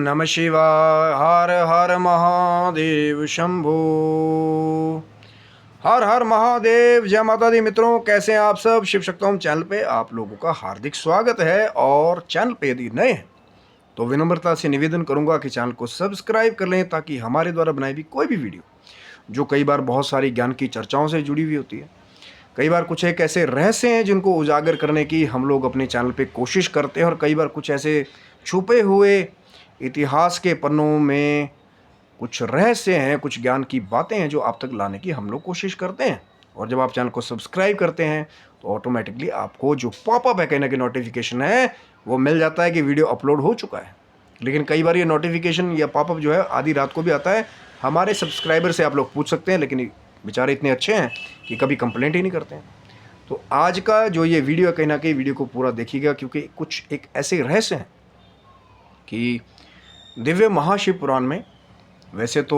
नमः शिवाय। हर हर महादेव शंभो। हर हर महादेव। जय माता दी। मित्रों, कैसे हैं आप सब। शिव शक्तोम चैनल पे आप लोगों का हार्दिक स्वागत है। और चैनल पे यदि नए हैं तो विनम्रता से निवेदन करूंगा कि चैनल को सब्सक्राइब कर लें, ताकि हमारे द्वारा बनाई हुई कोई भी वीडियो, जो कई बार बहुत सारी ज्ञान की चर्चाओं से जुड़ी हुई होती है, कई बार कुछ एक ऐसे रहस्य हैं जिनको उजागर करने की हम लोग अपने चैनल पे कोशिश करते हैं, और कई बार कुछ ऐसे छुपे हुए इतिहास के पन्नों में कुछ रहस्य हैं, कुछ ज्ञान की बातें हैं जो आप तक लाने की हम लोग कोशिश करते हैं। और जब आप चैनल को सब्सक्राइब करते हैं तो ऑटोमेटिकली आपको जो पॉपअप है, कहने की नोटिफिकेशन है, वो मिल जाता है कि वीडियो अपलोड हो चुका है। लेकिन कई बार ये नोटिफिकेशन या पॉपअप जो है आधी रात को भी आता है। हमारे सब्सक्राइबर से आप लोग पूछ सकते हैं, लेकिन बेचारे इतने अच्छे हैं कि कभी कंप्लेंट ही नहीं करते हैं। तो आज का जो ये वीडियो है, कहीं ना कहीं वीडियो को पूरा देखिएगा, क्योंकि कुछ एक ऐसे रहस्य हैं कि दिव्य महाशिव पुराण में वैसे तो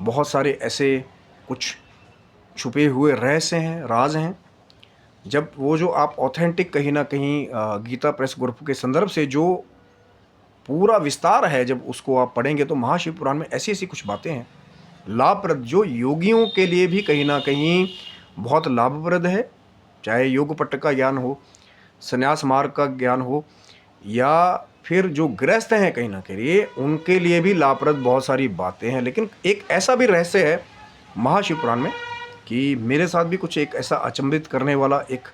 बहुत सारे ऐसे कुछ छुपे हुए रहस्य हैं, राज हैं। जब वो जो आप ऑथेंटिक कहीं ना कहीं गीता प्रेस ग्रुप के संदर्भ से जो पूरा विस्तार है, जब उसको आप पढ़ेंगे तो महाशिव पुराण में ऐसी ऐसी कुछ बातें हैं लाभप्रद, जो योगियों के लिए भी कहीं ना कहीं बहुत लाभप्रद है। चाहे योग पट्ट का ज्ञान हो, संन्यास मार्ग का ज्ञान हो, या फिर जो गृहस्थ हैं कहीं ना कहीं उनके लिए भी लाभप्रद बहुत सारी बातें हैं। लेकिन एक ऐसा भी रहस्य है महाशिव पुराण में कि मेरे साथ भी कुछ एक ऐसा अचंभित करने वाला एक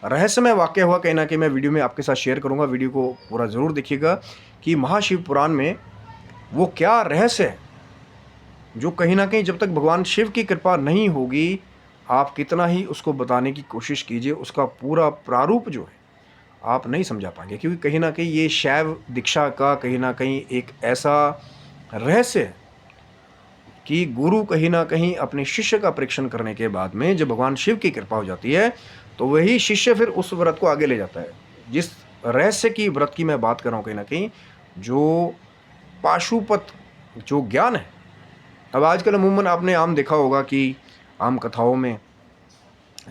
रहस्यमय वाक़या हुआ, कहीं ना कहीं मैं वीडियो में आपके साथ शेयर करूंगा। वीडियो को पूरा ज़रूर देखिएगा कि महाशिव पुराण में वो क्या रहस्य है जो कहीं ना कहीं जब तक भगवान शिव की कृपा नहीं होगी, आप कितना ही उसको बताने की कोशिश कीजिए, उसका पूरा प्रारूप जो है आप नहीं समझा पाएंगे। क्योंकि कहीं ना कहीं ये शैव दीक्षा का कहीं ना कहीं एक ऐसा रहस्य है कि गुरु कहीं ना कहीं अपने शिष्य का परीक्षण करने के बाद में जब भगवान शिव की कृपा हो जाती है, तो वही शिष्य फिर उस व्रत को आगे ले जाता है। जिस रहस्य की व्रत की मैं बात कर रहा हूँ, कहीं ना कहीं जो पाशुपत जो ज्ञान है। अब आजकल अमूमन आपने आम देखा होगा कि आम कथाओं में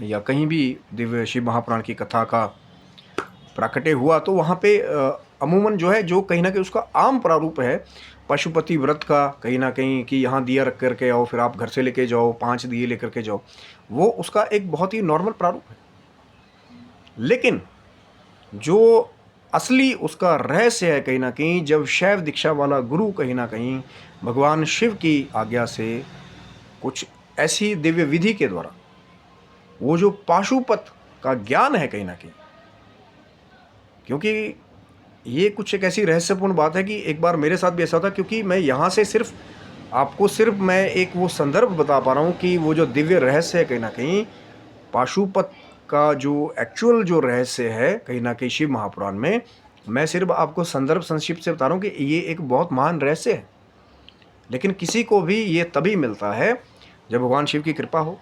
या कहीं भी दिव्य शिव महापुराण की कथा का प्राकट्य हुआ तो वहाँ पे अमूमन जो है, जो कहीं ना कहीं उसका आम प्रारूप है पशुपति व्रत का, कहीं ना कहीं कि यहाँ दिया रख करके आओ, फिर आप घर से लेके जाओ, 5 दिए लेकर के जाओ, वो उसका एक बहुत ही नॉर्मल प्रारूप है। लेकिन जो असली उसका रहस्य है, कहीं ना कहीं जब शैव दीक्षा वाला गुरु कहीं ना कहीं भगवान शिव की आज्ञा से कुछ ऐसी दिव्य विधि के द्वारा वो जो पाशुपत का ज्ञान है, कहीं ना कहीं, क्योंकि ये कुछ एक ऐसी रहस्यपूर्ण बात है कि एक बार मेरे साथ भी ऐसा था, क्योंकि मैं यहाँ से सिर्फ मैं एक वो संदर्भ बता पा रहा हूँ कि वो जो दिव्य रहस्य है, कहीं ना कहीं पाशुपत का जो एक्चुअल जो रहस्य है कहीं ना कहीं शिव महापुराण में, मैं सिर्फ आपको संदर्भ संक्षिप्त से बता रहा हूँ कि ये एक बहुत महान रहस्य है। लेकिन किसी को भी ये तभी मिलता है जब भगवान शिव की कृपा हो।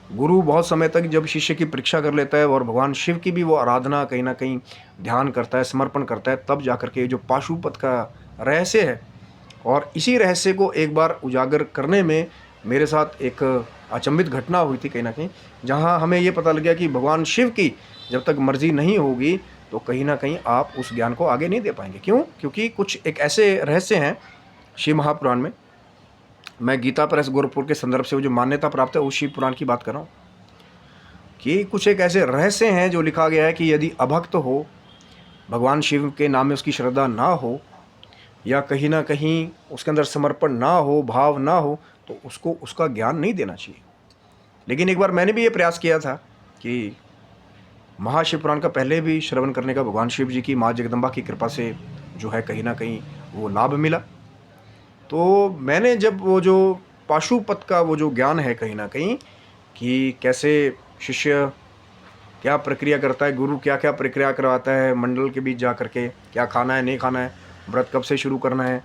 गुरु बहुत समय तक जब शिष्य की परीक्षा कर लेता है और भगवान शिव की भी वो आराधना कहीं ना कहीं ध्यान करता है, समर्पण करता है, तब जाकर के जो पाशुपत का रहस्य है। और इसी रहस्य को एक बार उजागर करने में मेरे साथ एक अचंभित घटना हुई थी, कहीं ना कहीं, जहाँ हमें ये पता लग गया कि भगवान शिव की जब तक मर्जी नहीं होगी तो कहीं ना कहीं आप उस ज्ञान को आगे नहीं दे पाएंगे। क्यों? क्योंकि कुछ एक ऐसे रहस्य हैं शिव महापुराण में। मैं गीता प्रेस गोरखपुर के संदर्भ से वो जो मान्यता प्राप्त है उस शिव पुराण की बात कर रहा हूँ कि कुछ एक ऐसे रहस्य हैं जो लिखा गया है कि यदि अभक्त हो, भगवान शिव के नाम में उसकी श्रद्धा ना हो, या कहीं ना कहीं उसके अंदर समर्पण ना हो, भाव ना हो, तो उसको उसका ज्ञान नहीं देना चाहिए। लेकिन एक बार मैंने भी ये प्रयास किया था कि महाशिव पुराण का पहले भी श्रवण करने का भगवान शिव जी की माँ जगदम्बा की कृपा से जो है कहीं ना कहीं वो लाभ मिला। तो मैंने जब वो जो पाशुपत का वो जो ज्ञान है कहीं ना कहीं कि कैसे शिष्य क्या प्रक्रिया करता है, गुरु क्या क्या प्रक्रिया करवाता है मंडल के बीच जा करके, क्या खाना है नहीं खाना है, व्रत कब से शुरू करना है,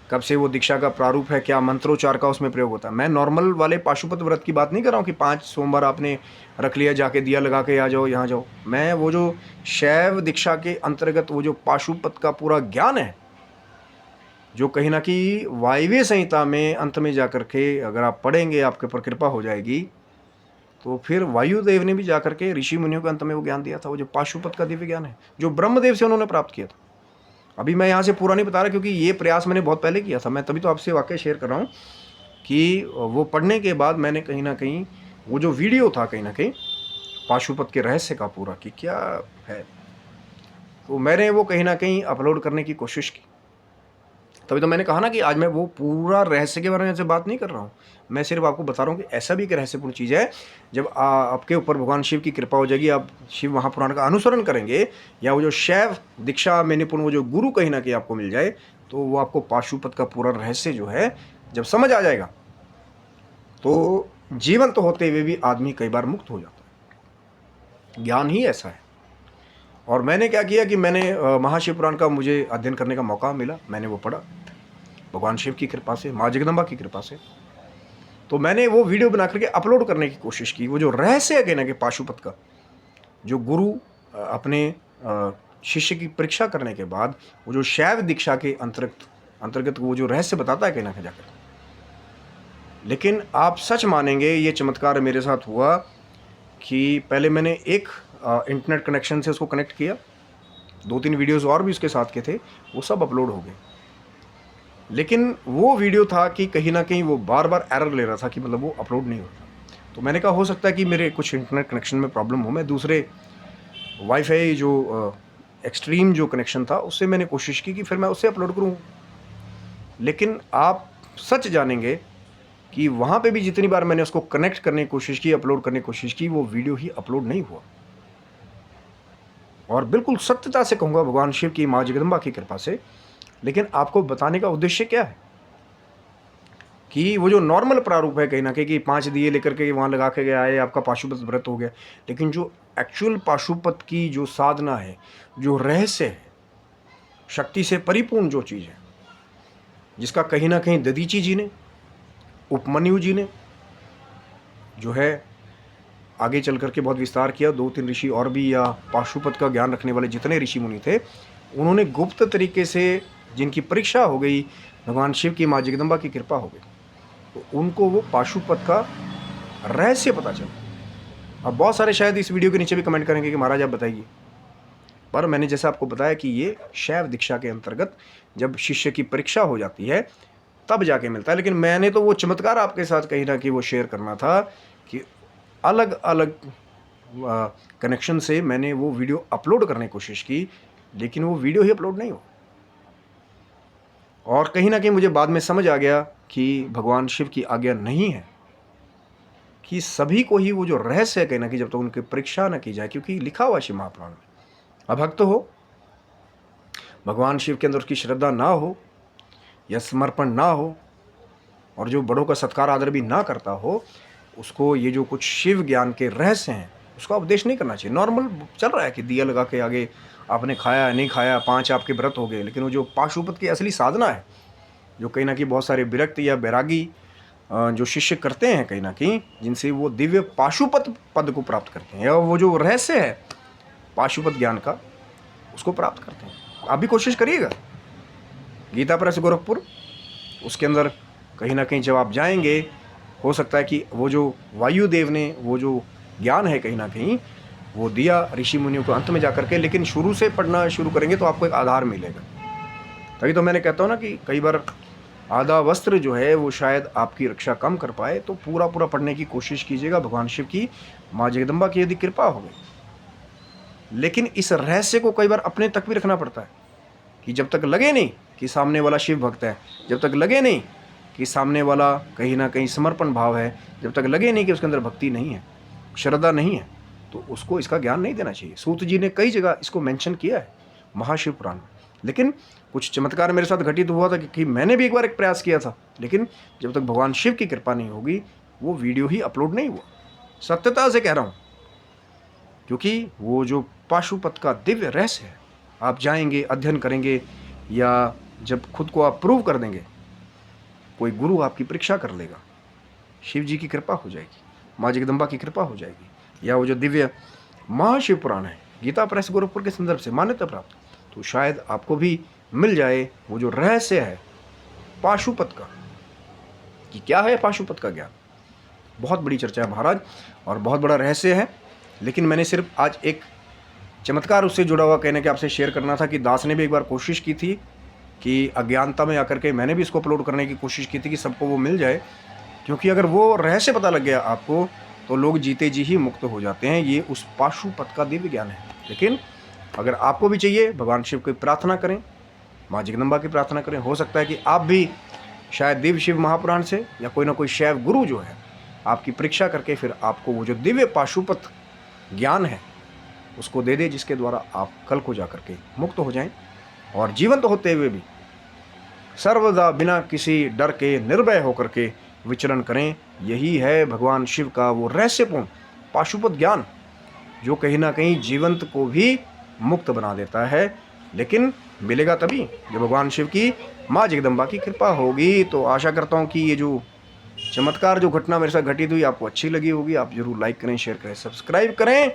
कब से वो दीक्षा का प्रारूप है, क्या मंत्रोच्चार का उसमें प्रयोग होता है। मैं नॉर्मल वाले पाशुपत व्रत की बात नहीं कर रहा हूँ कि 5 सोमवार आपने रख लिया, जाके दिया लगा के आ जाओ, यहाँ जाओ। मैं वो जो शैव दीक्षा के अंतर्गत वो जो पाशुपत का पूरा ज्ञान है, जो कहीं ना कहीं वायव्य संहिता में अंत में जाकर के अगर आप पढ़ेंगे, आपके ऊपर कृपा हो जाएगी, तो फिर वायुदेव ने भी जाकर के ऋषि मुनियों के अंत में वो ज्ञान दिया था, वो जो पाशुपत का दिव्य ज्ञान है जो ब्रह्मदेव से उन्होंने प्राप्त किया था। अभी मैं यहाँ से पूरा नहीं बता रहा क्योंकि ये प्रयास मैंने बहुत पहले किया था, मैं तभी तो आपसे वाकई शेयर कर रहा हूँ कि वो पढ़ने के बाद मैंने कहीं ना कहीं वो जो वीडियो था कहीं ना कहीं पाशुपत के रहस्य का पूरा कि क्या है, तो मैंने वो कहीं ना कहीं अपलोड करने की कोशिश की। तभी तो मैंने कहा ना कि आज मैं वो पूरा रहस्य के बारे में से बात नहीं कर रहा हूँ, मैं सिर्फ आपको बता रहा हूँ कि ऐसा भी एक रहस्यपूर्ण चीज़ है। जब आपके ऊपर भगवान शिव की कृपा हो जाएगी, आप शिव महापुराण का अनुसरण करेंगे या वो जो शैव दीक्षा में निपुण वो जो गुरु कहीं ना कहीं आपको मिल जाए, तो वो आपको पाशुपत का पूरा रहस्य जो है जब समझ आ जाएगा तो जीवन तो होते हुए भी आदमी कई बार मुक्त हो जाता है। ज्ञान ही ऐसा है। और मैंने क्या किया कि मैंने महाशिव पुराण का मुझे अध्ययन करने का मौका मिला, मैंने वो पढ़ा भगवान शिव की कृपा से, माँ जगदम्बा की कृपा से। तो मैंने वो वीडियो बना करके अपलोड करने की कोशिश की। वो जो रहस्य है कहना कि पाशुपत का, जो गुरु अपने शिष्य की परीक्षा करने के बाद वो जो शैव दीक्षा के अंतर्गत वो जो रहस्य बताता है कहना जाकर। लेकिन आप सच मानेंगे ये चमत्कार मेरे साथ हुआ कि पहले मैंने एक इंटरनेट कनेक्शन से उसको कनेक्ट किया, 2-3 वीडियोस और भी उसके साथ के थे, वो सब अपलोड हो गए। लेकिन वो वीडियो था कि कहीं ना कहीं वो बार बार एरर ले रहा था कि मतलब वो अपलोड नहीं हो रहा। तो मैंने कहा हो सकता है कि मेरे कुछ इंटरनेट कनेक्शन में प्रॉब्लम हो। मैं दूसरे वाईफाई जो एक्सट्रीम जो कनेक्शन था उससे मैंने कोशिश की कि फिर मैं उससे अपलोड करूँ। लेकिन आप सच जानेंगे कि वहाँ पे भी जितनी बार मैंने उसको कनेक्ट करने की कोशिश की, अपलोड करने की कोशिश की, वो वीडियो ही अपलोड नहीं हुआ। और बिल्कुल सत्यता से कहूँगा भगवान शिव की, माँ जगदम्बा की कृपा से। लेकिन आपको बताने का उद्देश्य क्या है कि वो जो नॉर्मल प्रारूप है कहीं ना कहीं कि 5 दिए लेकर के वहाँ लगा के आए, आपका पाशुपत व्रत हो गया। लेकिन जो एक्चुअल पाशुपत की जो साधना है, जो रहस्य है, शक्ति से परिपूर्ण जो चीज़ है, जिसका कहीं ना कहीं दधीची जी ने, उपमन्यु जी ने जो है आगे चल करके बहुत विस्तार किया, 2-3 ऋषि और भी या पाशुपत का ज्ञान रखने वाले जितने ऋषि मुनि थे, उन्होंने गुप्त तरीके से जिनकी परीक्षा हो गई, भगवान शिव की, माँ जगदम्बा की कृपा हो गई, तो उनको वो पाशुपत का रहस्य पता चला। अब बहुत सारे शायद इस वीडियो के नीचे भी कमेंट करेंगे कि महाराज आप बताइए, पर मैंने जैसे आपको बताया कि ये शैव दीक्षा के अंतर्गत जब शिष्य की परीक्षा हो जाती है तब जाके मिलता है। लेकिन मैंने तो वो चमत्कार आपके साथ कहीं ना कहीं वो शेयर करना था कि अलग अलग कनेक्शन से मैंने वो वीडियो अपलोड करने की कोशिश की, लेकिन वो वीडियो ही अपलोड नहीं हो। और कहीं ना कहीं मुझे बाद में समझ आ गया कि भगवान शिव की आज्ञा नहीं है कि सभी को ही वो जो रहस्य है कहना कि जब तक तो उनकी परीक्षा न की जाए, क्योंकि लिखा हुआ शिव महापुराण में, अभक्त हो, भगवान शिव के अंदर उसकी श्रद्धा ना हो या समर्पण ना हो, और जो बड़ों का सत्कार आदर भी ना करता हो, उसको ये जो कुछ शिव ज्ञान के रहस्य हैं उसका उपदेश नहीं करना चाहिए। नॉर्मल चल रहा है कि दिया लगा के आगे आपने खाया नहीं खाया, 5 आपके व्रत हो गए। लेकिन वो जो पाशुपत की असली साधना है, जो कहीं ना कहीं बहुत सारे विरक्त या बैरागी जो शिष्य करते हैं कहीं ना कहीं, जिनसे वो दिव्य पाशुपत पद को प्राप्त करते हैं, या वो जो रहस्य है पाशुपत ज्ञान का उसको प्राप्त करते हैं। आप भी कोशिश करिएगा, गीता प्रेस गोरखपुर, उसके अंदर कहीं ना कहीं जब आप जाएंगे, हो सकता है कि वो जो वायुदेव ने वो जो ज्ञान है कहीं ना कहीं वो दिया ऋषि मुनियों को अंत में जा करके, लेकिन शुरू से पढ़ना शुरू करेंगे तो आपको एक आधार मिलेगा। तभी तो मैंने कहता हूँ ना कि कई बार आधा वस्त्र जो है वो शायद आपकी रक्षा कम कर पाए, तो पूरा पूरा पढ़ने की कोशिश कीजिएगा। भगवान शिव की, माँ जगदम्बा की यदि कृपा हो गई। लेकिन इस रहस्य को कई बार अपने तक भी रखना पड़ता है कि जब तक लगे नहीं कि सामने वाला शिव भक्त है, जब तक लगे नहीं कि सामने वाला कहीं ना कहीं समर्पण भाव है, जब तक लगे नहीं कि उसके अंदर भक्ति नहीं है, श्रद्धा नहीं है, तो उसको इसका ज्ञान नहीं देना चाहिए। सूत जी ने कई जगह इसको मेंशन किया है महाशिव पुराण में। लेकिन कुछ चमत्कार मेरे साथ घटित हुआ था कि मैंने भी एक बार एक प्रयास किया था, लेकिन जब तक भगवान शिव की कृपा नहीं होगी वो वीडियो ही अपलोड नहीं हुआ। सत्यता से कह रहा हूँ, क्योंकि वो जो पाशुपत का दिव्य रहस्य है, आप जाएंगे, अध्ययन करेंगे, या जब खुद को आप प्रूव कर देंगे, कोई गुरु आपकी परीक्षा कर लेगा, शिव जी की कृपा हो जाएगी, माँ जगदम्बा की कृपा हो जाएगी, या वो जो दिव्य महाशिव पुराण है गीता प्रेस गोरखपुर के संदर्भ से मान्यता प्राप्त, तो शायद आपको भी मिल जाए वो जो रहस्य है पाशुपत का, कि क्या है पाशुपत का ज्ञान। बहुत बड़ी चर्चा है महाराज और बहुत बड़ा रहस्य है, लेकिन मैंने सिर्फ आज एक चमत्कार उससे जुड़ा हुआ कहने के आपसे शेयर करना था कि दास ने भी एक बार कोशिश की थी कि अज्ञानता में आकर के मैंने भी इसको अपलोड करने की कोशिश की थी कि सबको वो मिल जाए, क्योंकि अगर वो रहस्य पता लग गया आपको तो लोग जीते जी ही मुक्त हो जाते हैं। ये उस पाशुपत का दिव्य ज्ञान है। लेकिन अगर आपको भी चाहिए, भगवान शिव की प्रार्थना करें, माँ जगदम्बा की प्रार्थना करें। हो सकता है कि आप भी शायद दिव्य शिव महापुराण से या कोई ना कोई शैव गुरु जो है आपकी परीक्षा करके फिर आपको वो जो दिव्य पाशुपत ज्ञान है उसको दे दे, जिसके द्वारा आप कल को जाकर के मुक्त हो जाएं और जीवंत होते हुए भी सर्वदा बिना किसी डर के निर्भय होकर के विचरण करें। यही है भगवान शिव का वो रहस्यपूर्ण पाशुपत ज्ञान जो कहीं ना कहीं जीवंत को भी मुक्त बना देता है। लेकिन मिलेगा तभी जब भगवान शिव की माँ जगदम्बा की कृपा होगी। तो आशा करता हूँ कि ये जो चमत्कार जो घटना मेरे साथ घटित हुई आपको अच्छी लगी होगी। आप जरूर लाइक करें, शेयर करें, सब्सक्राइब करें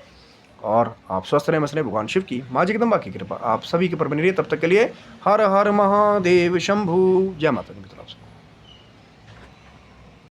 और आप स्वस्थ रहें, मस्त रहें। भगवान शिव की माँ जगदम्बा की कृपा आप सभी के ऊपर बनी रही। तब तक के लिए हर हर महादेव शंभु। जय माता दी मित्रों।